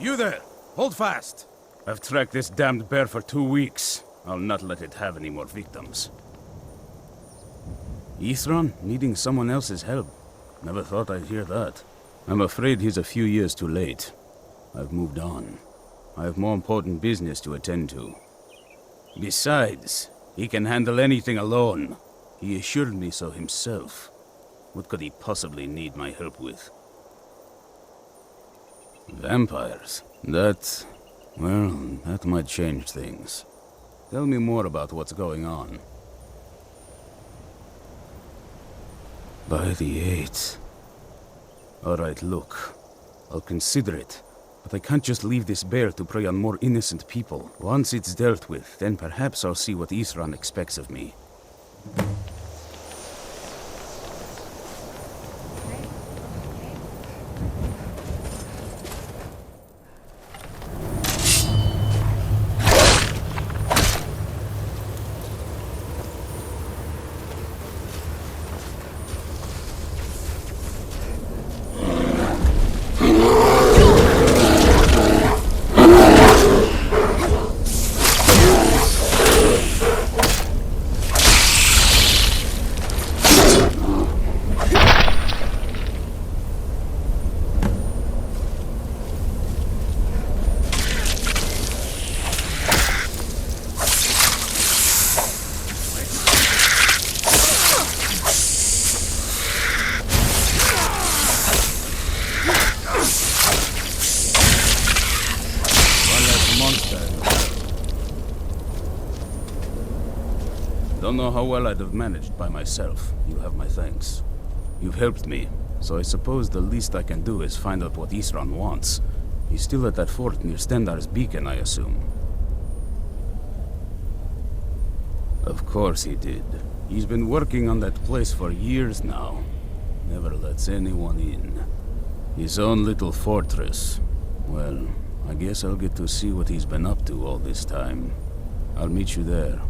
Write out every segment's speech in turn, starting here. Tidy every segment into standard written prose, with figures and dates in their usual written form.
You there! Hold fast! I've tracked this damned bear for 2 weeks. I'll not let it have any more victims. Ithran needing someone else's help. Never thought I'd hear that. I'm afraid he's a few years too late. I've moved on. I have more important business to attend to. Besides, he can handle anything alone. He assured me so himself. What could he possibly need my help with? Vampires? That might change things. Tell me more about what's going on. By the 8th. Alright, look. I'll consider it. But I can't just leave this bear to prey on more innocent people. Once it's dealt with, then perhaps I'll see what Ithran expects of me. Don't know how well I'd have managed by myself. You have my thanks. You've helped me, so I suppose the least I can do is find out what Ithran wants. He's still at that fort near Stendar's beacon, I assume. Of course he did. He's been working on that place for years now. Never lets anyone in. His own little fortress. Well, I guess I'll get to see what he's been up to all this time. I'll meet you there.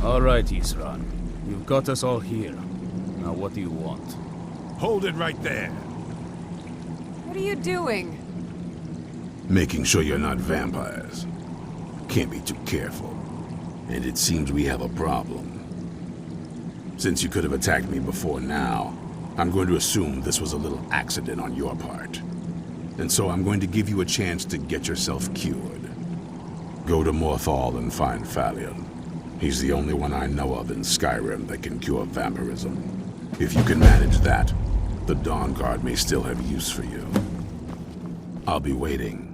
All right, Isran. You've got us all here. Now what do you want? Hold it right there. What are you doing? Making sure you're not vampires. Can't be too careful. And it seems we have a problem. Since you could have attacked me before now, I'm going to assume this was a little accident on your part. And so I'm going to give you a chance to get yourself cured. Go to Morthal and find Phalion. He's the only one I know of in Skyrim that can cure vampirism. If you can manage that, the Dawnguard may still have use for you. I'll be waiting.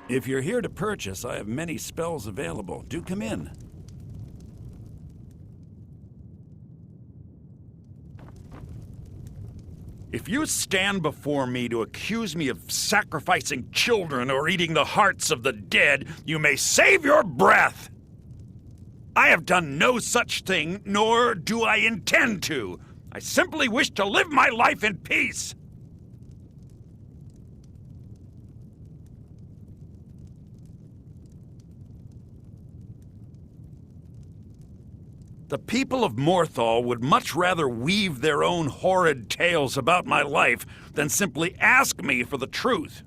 If you're here to purchase, I have many spells available. Do come in. If you stand before me to accuse me of sacrificing children or eating the hearts of the dead, you may save your breath! I have done no such thing, nor do I intend to. I simply wish to live my life in peace. The people of Morthal would much rather weave their own horrid tales about my life than simply ask me for the truth.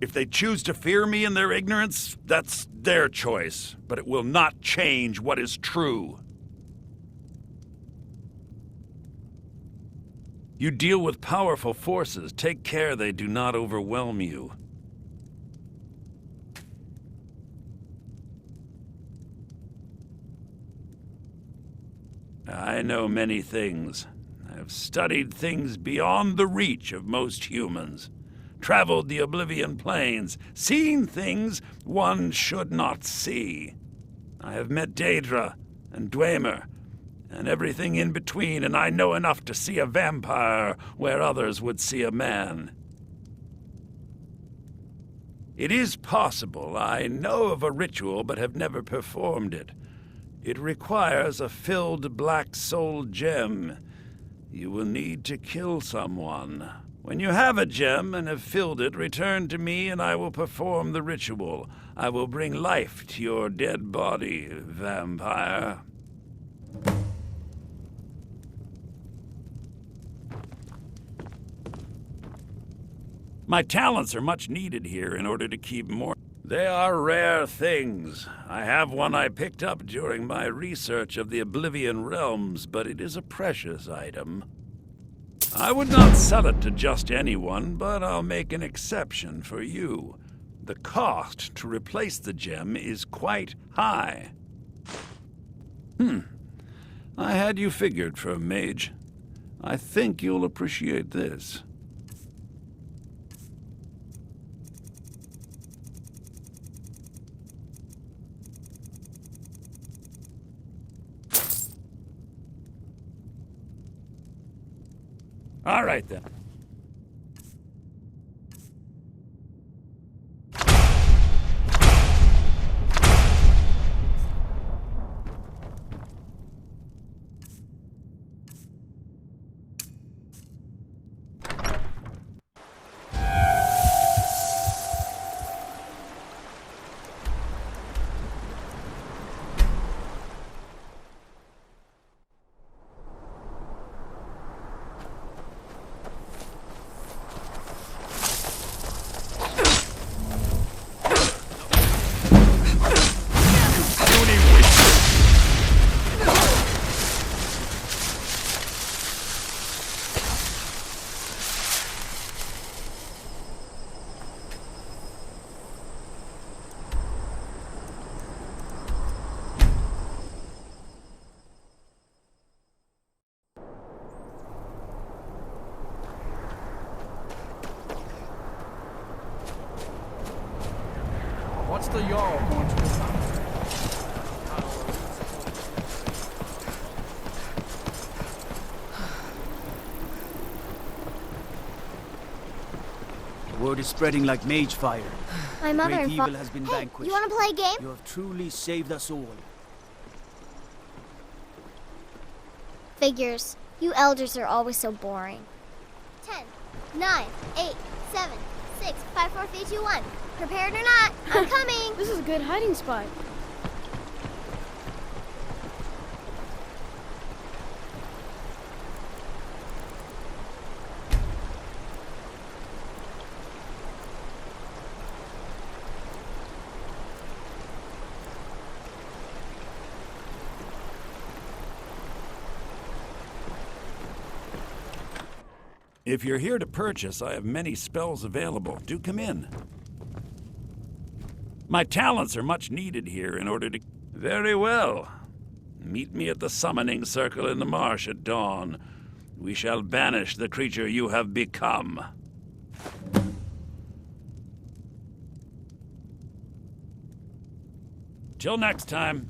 If they choose to fear me in their ignorance, that's their choice, but it will not change what is true. You deal with powerful forces. Take care they do not overwhelm you. I know many things. I have studied things beyond the reach of most humans, traveled the Oblivion Plains, seen things one should not see. I have met Daedra and Dwemer, and everything in between, and I know enough to see a vampire where others would see a man. It is possible I know of a ritual but have never performed it. It requires a filled black soul gem. You will need to kill someone. When you have a gem and have filled it, return to me and I will perform the ritual. I will bring life to your dead body, vampire. My talents are much needed here in order to keep more. They are rare things. I have one I picked up during my research of the Oblivion realms, but it is a precious item. I would not sell it to just anyone, but I'll make an exception for you. the cost to replace the gem is quite high. I had you figured for a mage. I think you'll appreciate this. All right, then. What's the Jarl going to do about it? The word is spreading like mage fire. My mother Great and evil father. has been Hey, vanquished. you want to play a game? You have truly saved us all. Figures. You elders are always so boring. 10, 9, 8, 7, 6, 5, 4, 3, 2, 1. Prepared or not, I'm coming. This is a good hiding spot. If you're here to purchase, I have many spells available. Do come in. My talents are much needed here in order to... Very well. Meet me at the summoning circle in the marsh at dawn. We shall banish the creature you have become. Till next time.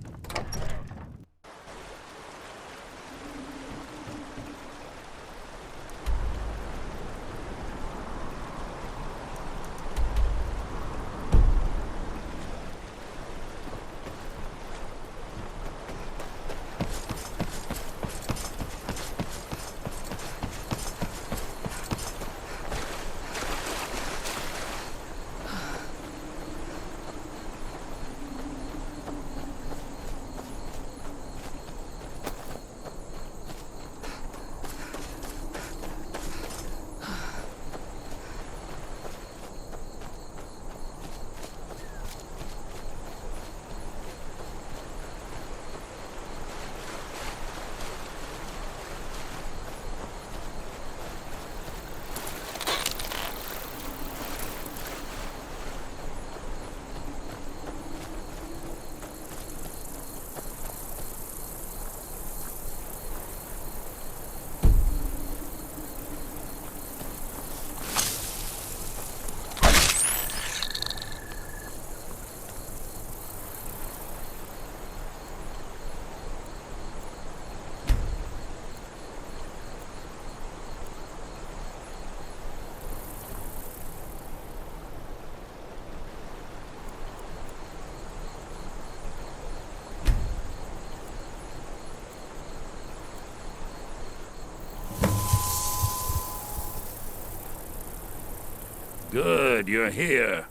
Good, you're here.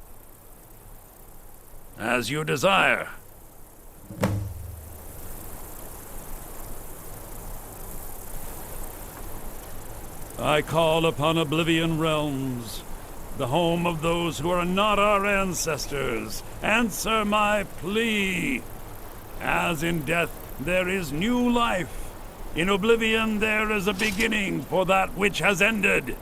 As you desire. I call upon Oblivion Realms, the home of those who are not our ancestors. Answer my plea. As in death there is new life, in Oblivion there is a beginning for that which has ended.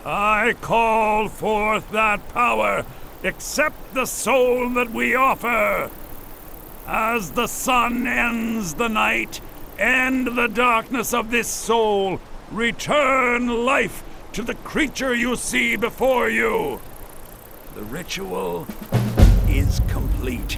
I call forth that power Accept the soul that we offer. As the sun ends the night, end the darkness of this soul. Return life to the creature you see before you. The ritual is complete.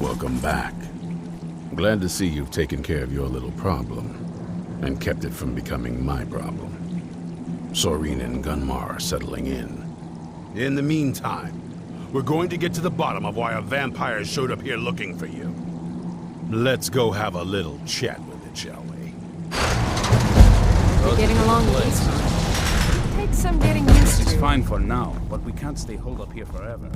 Welcome back. Glad to see you've taken care of your little problem and kept it from becoming my problem. Sorin and Gunmar are settling in. In the meantime, we're going to get to the bottom of why a vampire showed up here looking for you. Let's go have a little chat with it, shall we? You're getting along peacefully. Takes some getting used to. It's fine for now, but we can't stay holed up here forever.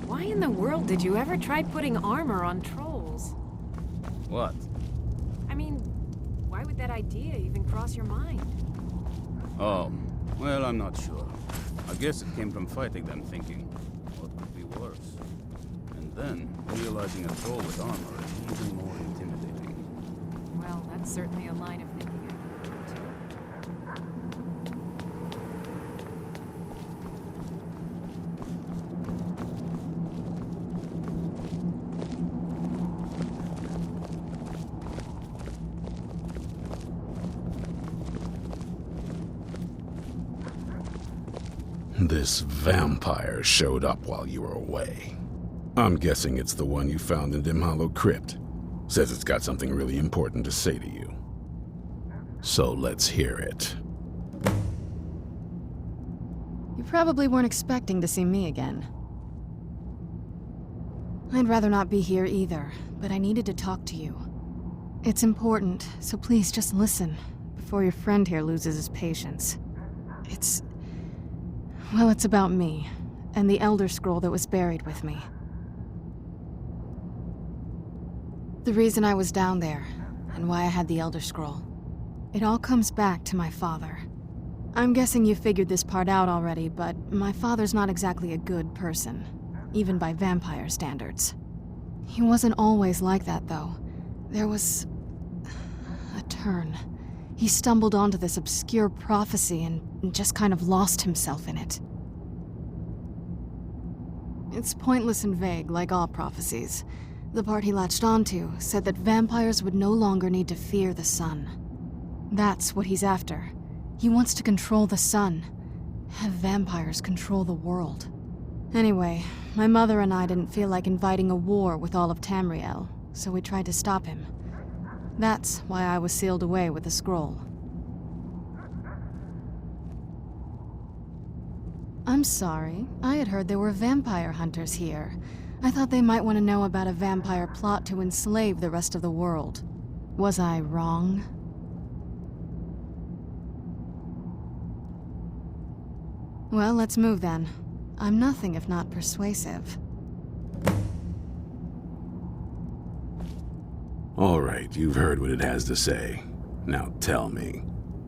Why in the world did you ever try putting armor on trolls? What? I mean, why would that idea even cross your mind? Oh, well, I'm not sure. I guess it came from fighting them, thinking, what could be worse? And then, realizing a troll with armor is even more intimidating. Well, that's certainly a line of thinking I can relate to. This vampire showed up while you were away. I'm guessing it's the one you found in Dim Hollow Crypt. Says it's got something really important to say to you. So let's hear it. You probably weren't expecting to see me again. I'd rather not be here either, but I needed to talk to you. It's important, so please just listen before your friend here loses his patience. Well, it's about me, and the Elder Scroll that was buried with me. The reason I was down there, and why I had the Elder Scroll. It all comes back to my father. I'm guessing you figured this part out already, but my father's not exactly a good person, even by vampire standards. He wasn't always like that, though. There was a turn. He stumbled onto this obscure prophecy and just kind of lost himself in it. It's pointless and vague, like all prophecies. The part he latched onto said that vampires would no longer need to fear the sun. That's what he's after. He wants to control the sun. Have vampires control the world. Anyway, my mother and I didn't feel like inviting a war with all of Tamriel, so we tried to stop him. That's why I was sealed away with the scroll. I'm sorry. I had heard there were vampire hunters here. I thought they might want to know about a vampire plot to enslave the rest of the world. Was I wrong? Well, let's move then. I'm nothing if not persuasive. All right, you've heard what it has to say. Now tell me,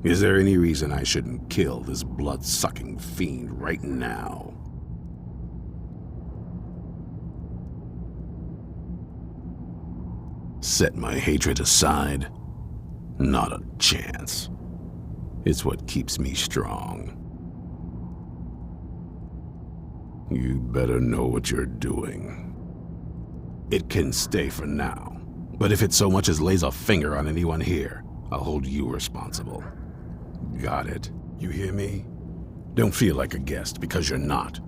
is there any reason I shouldn't kill this blood-sucking fiend right now? Set my hatred aside? Not a chance. It's what keeps me strong. You'd better know what you're doing. It can stay for now, but if it so much as lays a finger on anyone here, I'll hold you responsible. Got it? You hear me? Don't feel like a guest, because you're not.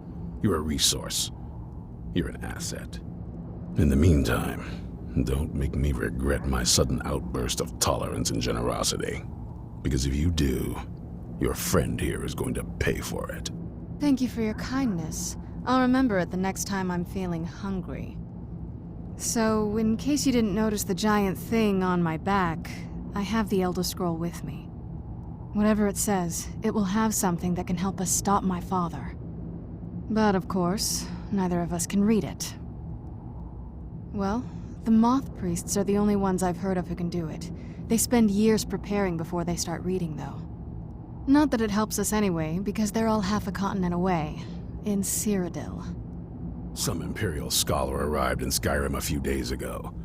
You're a resource. You're an asset. In the meantime, don't make me regret my sudden outburst of tolerance and generosity. Because if you do, your friend here is going to pay for it. Thank you for your kindness. I'll remember it the next time I'm feeling hungry. So, in case you didn't notice the giant thing on my back, I have the Elder Scroll with me. Whatever it says, it will have something that can help us stop my father. But of course, neither of us can read it. Well, the Moth Priests are the only ones I've heard of who can do it. They spend years preparing before they start reading, though. Not that it helps us anyway, because they're all half a continent away, in Cyrodiil. Some Imperial scholar arrived in Skyrim a few days ago.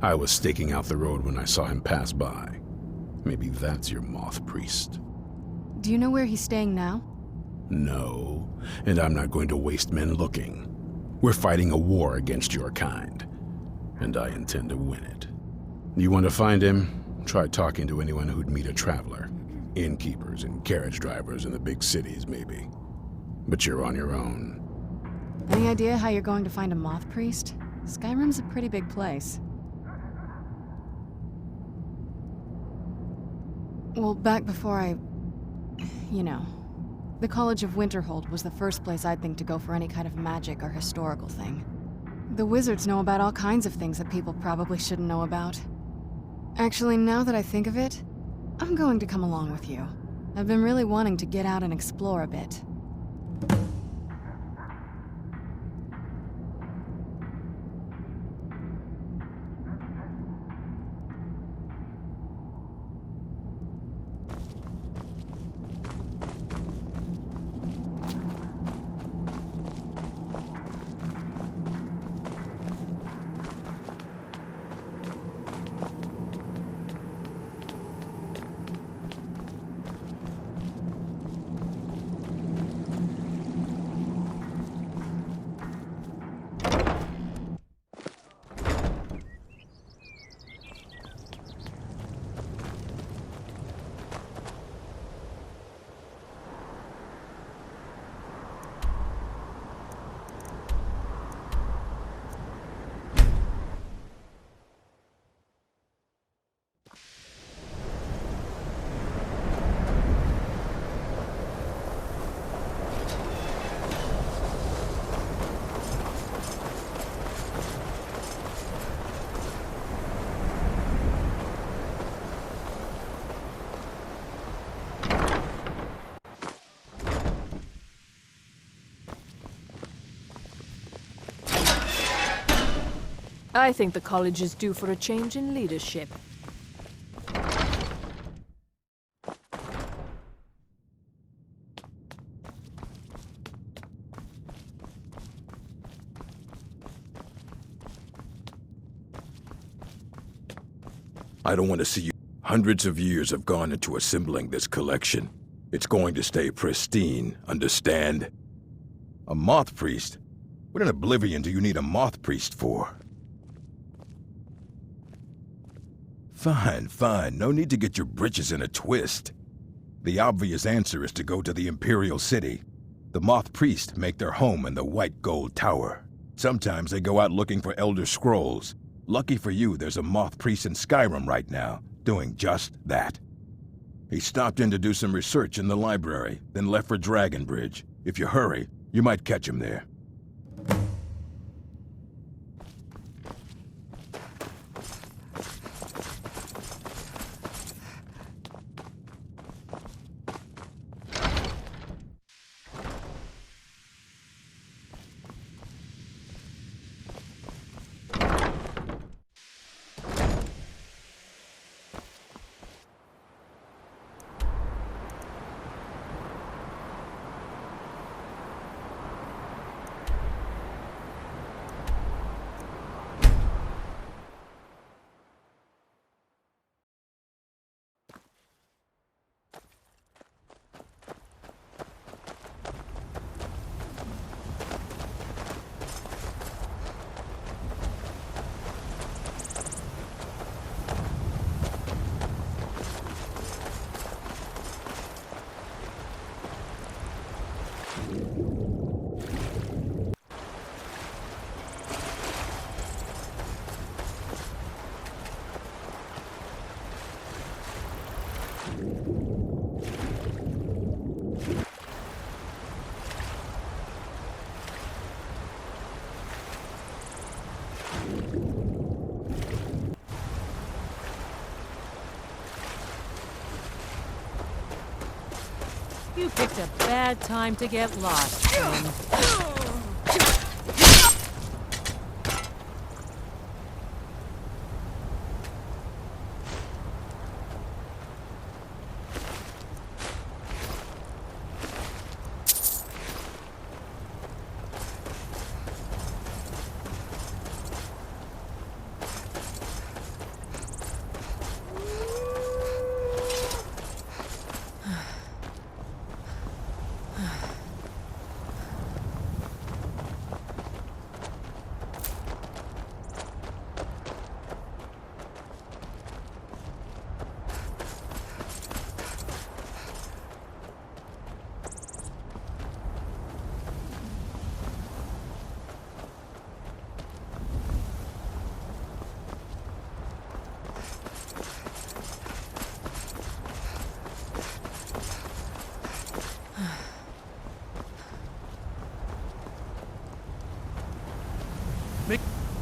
I was staking out the road when I saw him pass by. Maybe that's your Moth Priest. Do you know where he's staying now? No, and I'm not going to waste men looking. We're fighting a war against your kind, and I intend to win it. You want to find him? Try talking to anyone who'd meet a traveler. Innkeepers and carriage drivers in the big cities, maybe. But you're on your own. Any idea how you're going to find a Moth Priest? Skyrim's a pretty big place. Well, back before the College of Winterhold was the first place I'd think to go for any kind of magic or historical thing. The wizards know about all kinds of things that people probably shouldn't know about. Actually, now that I think of it, I'm going to come along with you. I've been really wanting to get out and explore a bit. I think the college is due for a change in leadership. I don't want to see you. Hundreds of years have gone into assembling this collection. It's going to stay pristine, understand? A Moth Priest? What in Oblivion do you need a Moth Priest for? Fine, fine. No need to get your britches in a twist. The obvious answer is to go to the Imperial City. The Moth Priest make their home in the White Gold Tower. Sometimes they go out looking for Elder Scrolls. Lucky for you, there's a Moth Priest in Skyrim right now, doing just that. He stopped in to do some research in the library, then left for Dragonbridge. If you hurry, you might catch him there. You picked a bad time to get lost, Finn.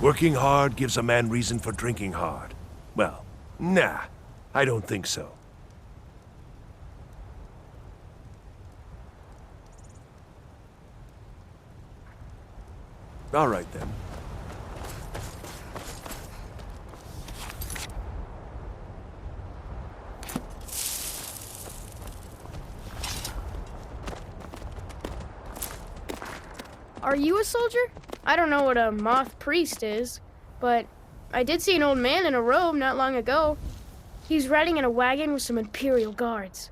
Working hard gives a man reason for drinking hard. Well, nah, I don't think so. All right, then. Are you a soldier? I don't know what a moth priest is, but I did see an old man in a robe not long ago. He's riding in a wagon with some Imperial guards.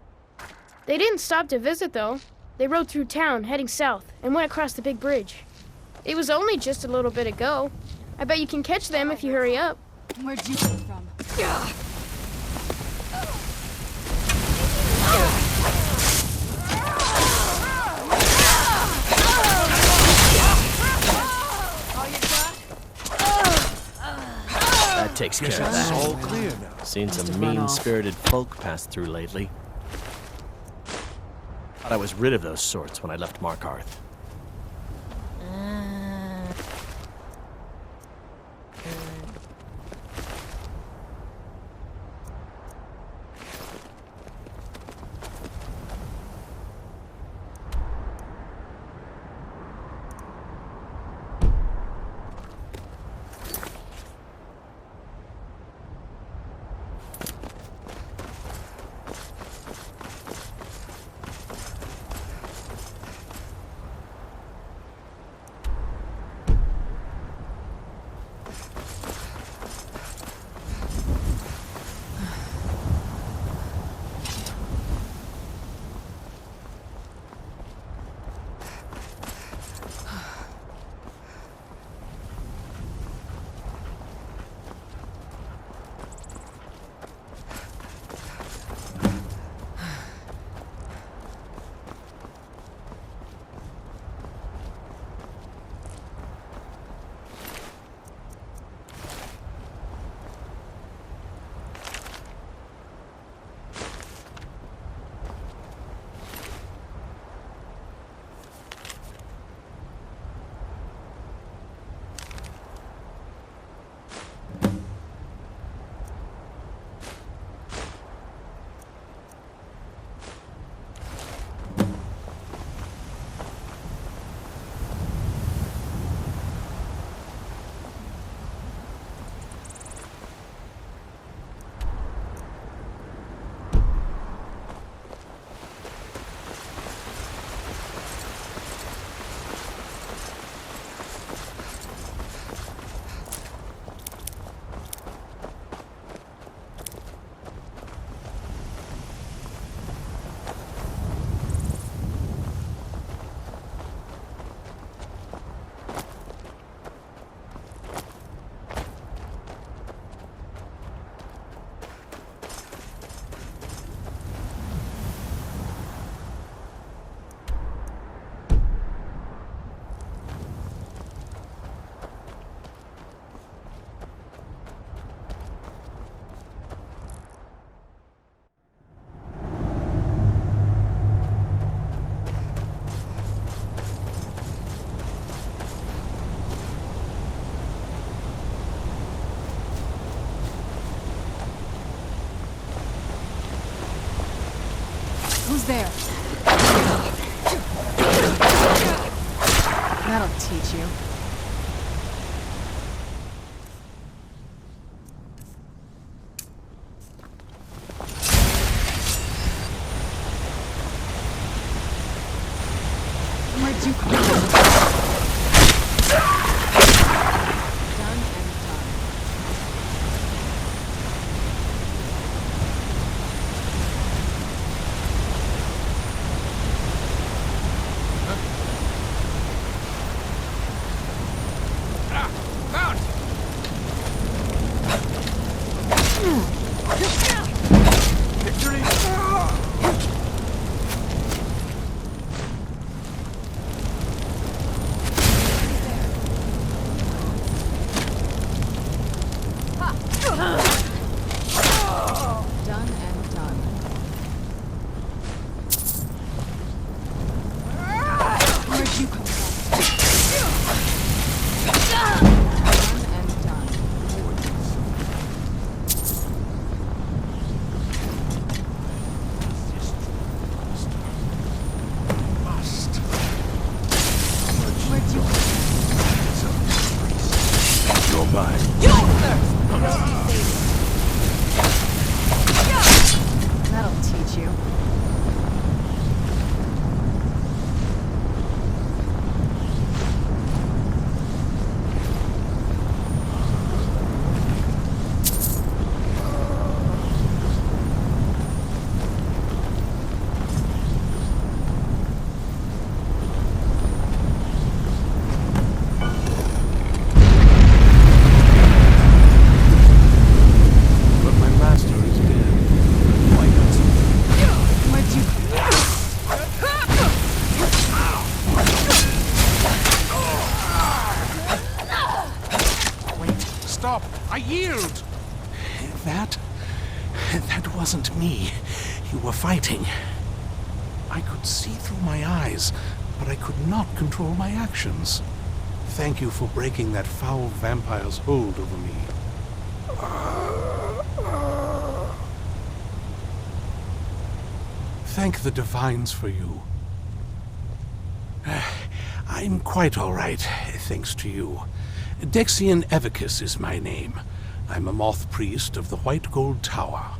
They didn't stop to visit, though. They rode through town, heading south, and went across the big bridge. It was only just a little bit ago. I bet you can catch them if you hurry up. Where'd you come from? That takes care of that. All clear now. Seen some mean-spirited folk pass through lately. Thought I was rid of those sorts when I left Markarth. Who's there? That'll teach you. Where'd you come from? Done and done. Done and done. Where'd you come from? Done and done. Where'd you come from? You're mine. That'll teach you. But my master is dead. Why not? Where'd you come from? Wait, stop! I yield! That wasn't me. You were fighting. I could see through my eyes, but I could not control my actions. Thank you for breaking that foul vampire's hold over me. Thank the divines for you. I'm quite all right, thanks to you. Dexian Evicus is my name. I'm a moth priest of the White Gold Tower.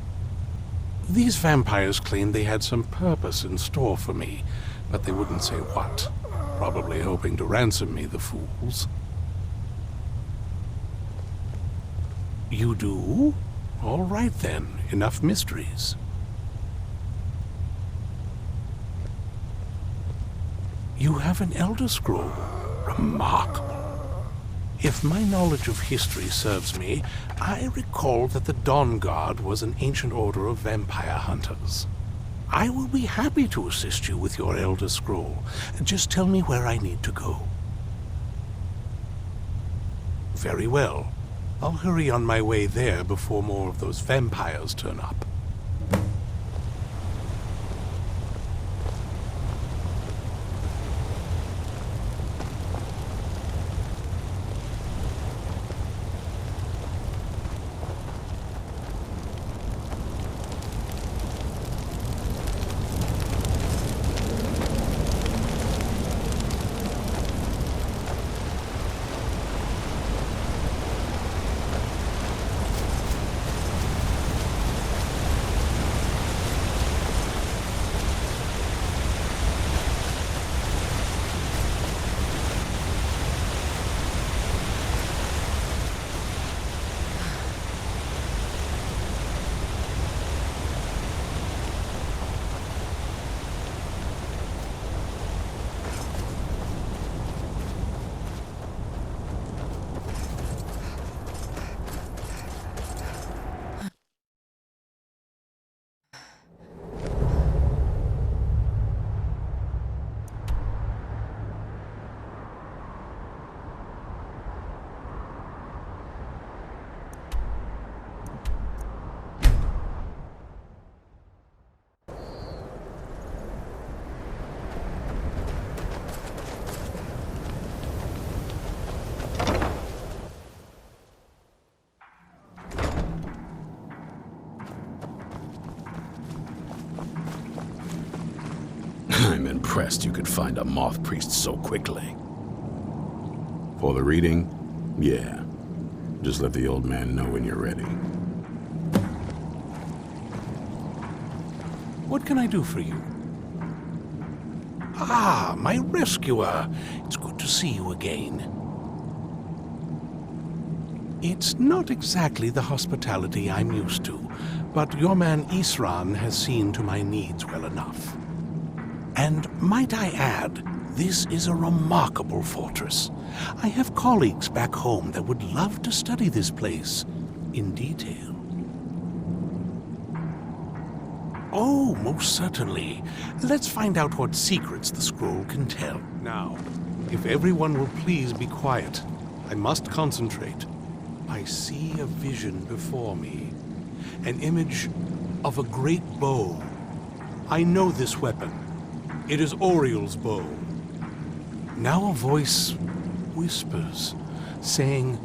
These vampires claimed they had some purpose in store for me, but they wouldn't say what. Probably hoping to ransom me, the fools. You do? All right then, enough mysteries. You have an Elder Scroll. Remarkable. If my knowledge of history serves me, I recall that the Dawnguard was an ancient order of vampire hunters. I will be happy to assist you with your Elder Scroll. Just tell me where I need to go. Very well. I'll hurry on my way there before more of those vampires turn up. I'm impressed you could find a moth priest so quickly. For the reading? Yeah. Just let the old man know when you're ready. What can I do for you? Ah, my rescuer. It's good to see you again. It's not exactly the hospitality I'm used to, but your man Isran has seen to my needs well enough. And might I add, this is a remarkable fortress. I have colleagues back home that would love to study this place in detail. Oh, most certainly. Let's find out what secrets the scroll can tell. Now, if everyone will please be quiet, I must concentrate. I see a vision before me, an image of a great bow. I know this weapon. It is Oriel's bow. Now a voice whispers, saying,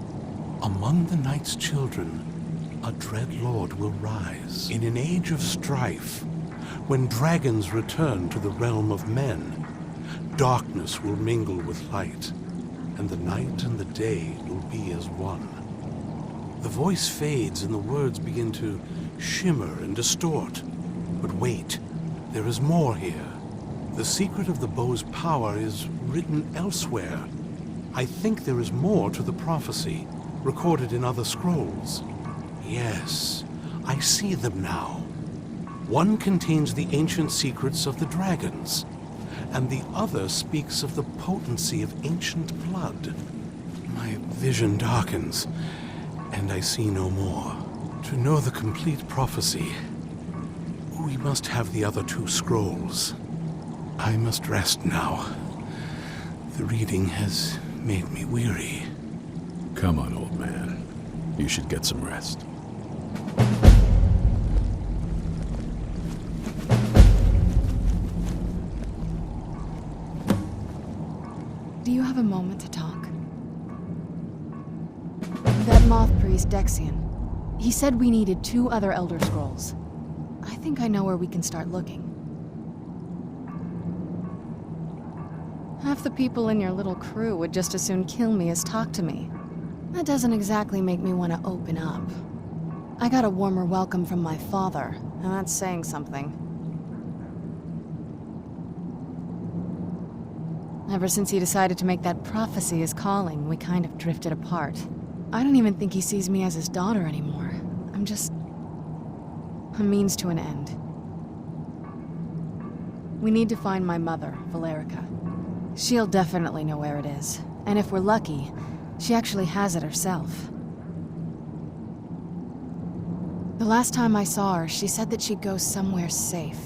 "Among the night's children, a dread lord will rise. In an age of strife, when dragons return to the realm of men, darkness will mingle with light, and the night and the day will be as one." The voice fades and the words begin to shimmer and distort. But wait, there is more here. The secret of the bow's power is written elsewhere. I think there is more to the prophecy, recorded in other scrolls. Yes, I see them now. One contains the ancient secrets of the dragons, and the other speaks of the potency of ancient blood. My vision darkens, and I see no more. To know the complete prophecy, we must have the other two scrolls. I must rest now. The reading has made me weary. Come on, old man. You should get some rest. Do you have a moment to talk? That moth priest, Dexian. He said we needed 2 other Elder Scrolls. I think I know where we can start looking. Half the people in your little crew would just as soon kill me as talk to me. That doesn't exactly make me want to open up. I got a warmer welcome from my father, and that's saying something. Ever since he decided to make that prophecy his calling, we kind of drifted apart. I don't even think he sees me as his daughter anymore. I'm just a means to an end. We need to find my mother, Valerica. She'll definitely know where it is, and if we're lucky, she actually has it herself. The last time I saw her, she said that she'd go somewhere safe.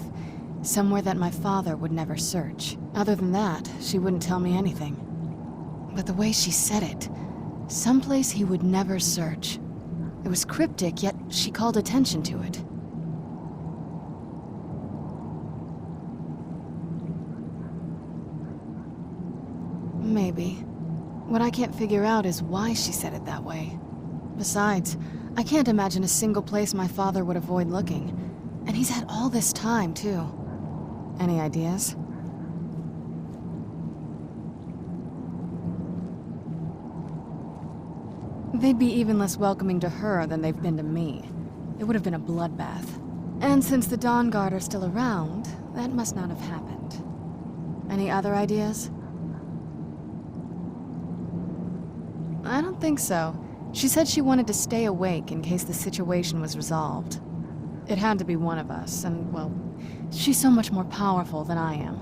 Somewhere that my father would never search. Other than that, she wouldn't tell me anything. But the way she said it, someplace he would never search. It was cryptic, yet she called attention to it. Maybe. What I can't figure out is why she said it that way. Besides, I can't imagine a single place my father would avoid looking. And he's had all this time, too. Any ideas? They'd be even less welcoming to her than they've been to me. It would have been a bloodbath. And since the Dawnguard are still around, that must not have happened. Any other ideas? I don't think so. She said she wanted to stay awake in case the situation was resolved. It had to be one of us, and, well, she's so much more powerful than I am.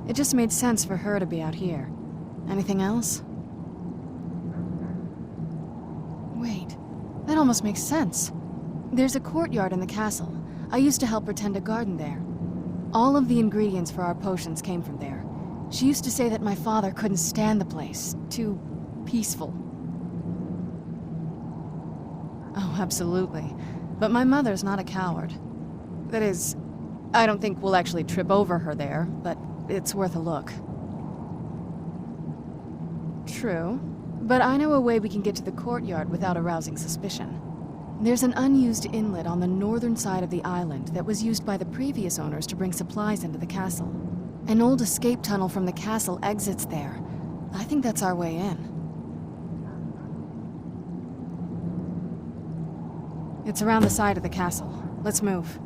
It just made sense for her to be out here. Anything else? Wait, that almost makes sense. There's a courtyard in the castle. I used to help her tend a garden there. All of the ingredients for our potions came from there. She used to say that my father couldn't stand the place. Too peaceful. Oh, absolutely. But my mother's not a coward. That is, I don't think we'll actually trip over her there, but it's worth a look. True, but I know a way we can get to the courtyard without arousing suspicion. There's an unused inlet on the northern side of the island that was used by the previous owners to bring supplies into the castle. An old escape tunnel from the castle exits there. I think that's our way in. It's around the side of the castle. Let's move.